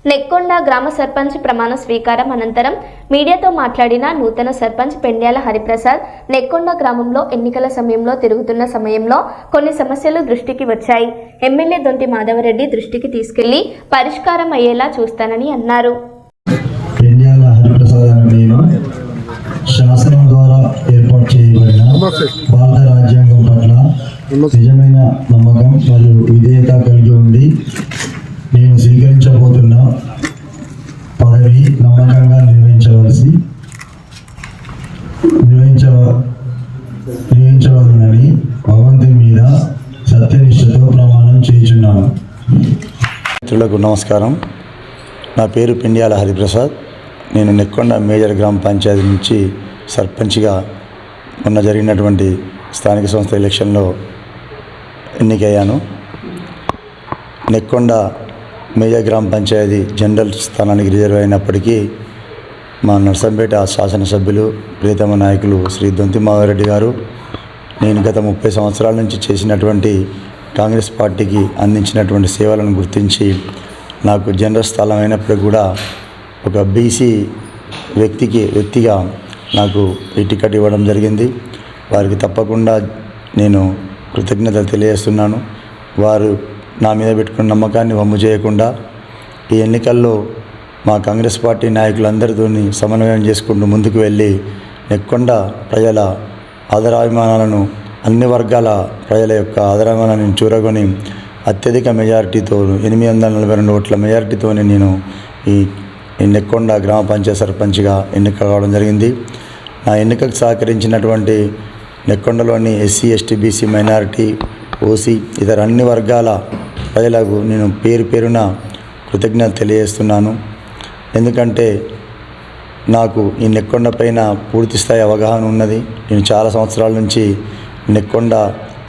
నెక్కొండ గ్రామ సర్పంచ్ ప్రమాణ స్వీకారం అనంతరం మీడియాతో మాట్లాడిన నూతన సర్పంచ్ పెండ్యాల హరిప్రసాద్, నెక్కొండ గ్రామంలో ఎన్నికల సమయంలో తిరుగుతున్న సమయంలో కొన్ని సమస్యలు దృష్టికి వచ్చాయి. ఎమ్మెల్యే దొంతి మాధవరెడ్డి దృష్టికి తీసుకెళ్లి పరిష్కారం అయ్యేలా చూస్తానని అన్నారు. పెండ్యాల హరిప్రసాద్ అనే నేను శాసనం ద్వారా ఏర్పాటు చేయబడిన భారత రాజ్యాంగం పట్ల నిజమైన నమ్మకం మరియు విధేయత కలిగి ఉండి నేను స్వీకరించబోతున్న పదవి నమ్మకంగా నిర్వహించవలనని భగవంతుని మీద సత్యనిష్టతో ప్రమాణం చేయుచున్నాను. మిత్రులకు నమస్కారం. నా పేరు పెండ్యాల హరిప్రసాద్. నేను నెక్కొండ మేజర్ గ్రామ పంచాయతీ నుంచి సర్పంచ్గా మొన్న జరిగినటువంటి స్థానిక సంస్థ ఎలక్షన్లో ఎన్నికయ్యాను. నెక్కొండ మేజర్ గ్రామ పంచాయతీ జనరల్ స్థానానికి రిజర్వ్ అయినప్పటికీ మా నర్సంపేట శాసనసభ్యులు ప్రియతమ నాయకులు శ్రీ దొంతి మాధవరెడ్డి గారు నేను గత 30 సంవత్సరాల నుంచి చేసినటువంటి కాంగ్రెస్ పార్టీకి అందించినటువంటి సేవలను గుర్తించి నాకు జనరల్ స్థలం అయినప్పుడు కూడా ఒక బీసీ వ్యక్తిగా నాకు ఈ టికెట్ ఇవ్వడం జరిగింది. వారికి తప్పకుండా నేను కృతజ్ఞతలు తెలియజేస్తున్నాను. వారు నా మీద పెట్టుకున్న నమ్మకాన్ని వమ్ము చేయకుండా ఈ ఎన్నికల్లో మా కాంగ్రెస్ పార్టీ నాయకులందరితో సమన్వయం చేసుకుంటూ ముందుకు వెళ్ళి నెక్కొండ ప్రజల ఆదరాభిమానాలను, అన్ని వర్గాల ప్రజల యొక్క ఆదరాభిమానాలను చూరగొని అత్యధిక మెజారిటీతో 842 ఓట్ల మెజారిటీతో నేను ఈ నెక్కొండ గ్రామ పంచాయతీ సర్పంచ్గా ఎన్నిక కావడం జరిగింది. నా ఎన్నికకు సహకరించినటువంటి నెక్కొండలోని SC, ST, BC, minority, OC ఇతర అన్ని వర్గాల ప్రజలకు నేను పేరున కృతజ్ఞతలు తెలియజేస్తున్నాను. ఎందుకంటే నాకు ఈ నెక్కొండ పైన పూర్తి స్థాయి అవగాహన ఉన్నది. నేను చాలా సంవత్సరాల నుంచి నెక్కొండ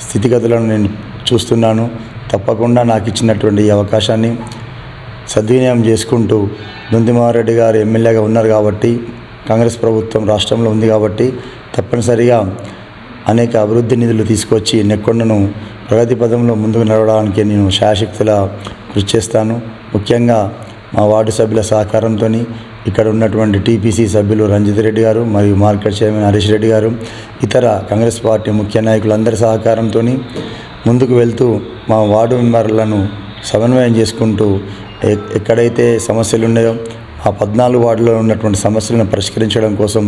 స్థితిగతులను నేను చూస్తున్నాను. తప్పకుండా నాకు ఇచ్చినటువంటి ఈ అవకాశాన్ని సద్వినియోగం చేసుకుంటూ దొంతి మాధవరెడ్డి గారు ఎమ్మెల్యేగా ఉన్నారు కాబట్టి, కాంగ్రెస్ ప్రభుత్వం రాష్ట్రంలో ఉంది కాబట్టి తప్పనిసరిగా అనేక అభివృద్ధి నిధులు తీసుకొచ్చి నెక్కొండను ప్రగతి పదంలో ముందుకు నడవడానికి నేను శాయశక్తులా కృషి చేస్తాను. ముఖ్యంగా మా వార్డు సభ్యుల సహకారంతో, ఇక్కడ ఉన్నటువంటి టీపీసీ సభ్యులు రంజిత్ రెడ్డి గారు మరియు మార్కెట్ చైర్మన్ హరీష్ రెడ్డి గారు, ఇతర కాంగ్రెస్ పార్టీ ముఖ్య నాయకులందరి సహకారంతో ముందుకు వెళ్తూ మా వార్డు మెంబర్లను సమన్వయం చేసుకుంటూ ఎక్కడైతే సమస్యలు ఉన్నాయో ఆ 14 వార్డులో ఉన్నటువంటి సమస్యలను పరిష్కరించడం కోసం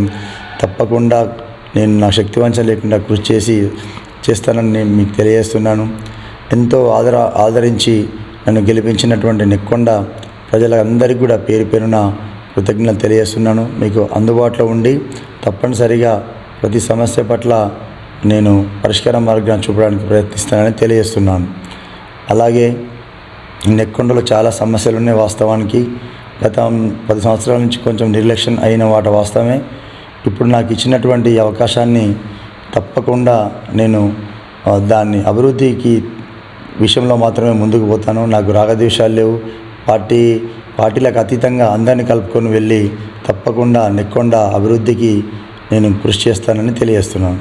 తప్పకుండా నేను నా శక్తివంచన లేకుండా కృషి చేస్తానని నేను మీకు తెలియజేస్తున్నాను. ఎంతో ఆదరించి నన్ను గెలిపించినటువంటి నెక్కొండ ప్రజలందరికీ కూడా పేరున కృతజ్ఞతలు తెలియజేస్తున్నాను. మీకు అందుబాటులో ఉండి తప్పనిసరిగా ప్రతి సమస్య పట్ల నేను పరిష్కార మార్గాన్ని చూపడానికి ప్రయత్నిస్తానని తెలియజేస్తున్నాను. అలాగే నెక్కొండలో చాలా సమస్యలు ఉన్నాయి. వాస్తవానికి గత 10 సంవత్సరాల నుంచి కొంచెం నిర్లక్ష్యం అయిన వాటి వాస్తవమే. ఇప్పుడు నాకు ఇచ్చినటువంటి అవకాశాన్ని తప్పకుండా నేను దాన్ని అభివృద్ధికి విషయంలో మాత్రమే ముందుకు పోతాను. నాకు రాగద్వేషాలు లేవు. పార్టీలకు అతీతంగా అందరినీ కలుపుకొని వెళ్ళి తప్పకుండా నెక్కొండ అభివృద్ధికి నేను కృషి చేస్తానని తెలియజేస్తున్నాను.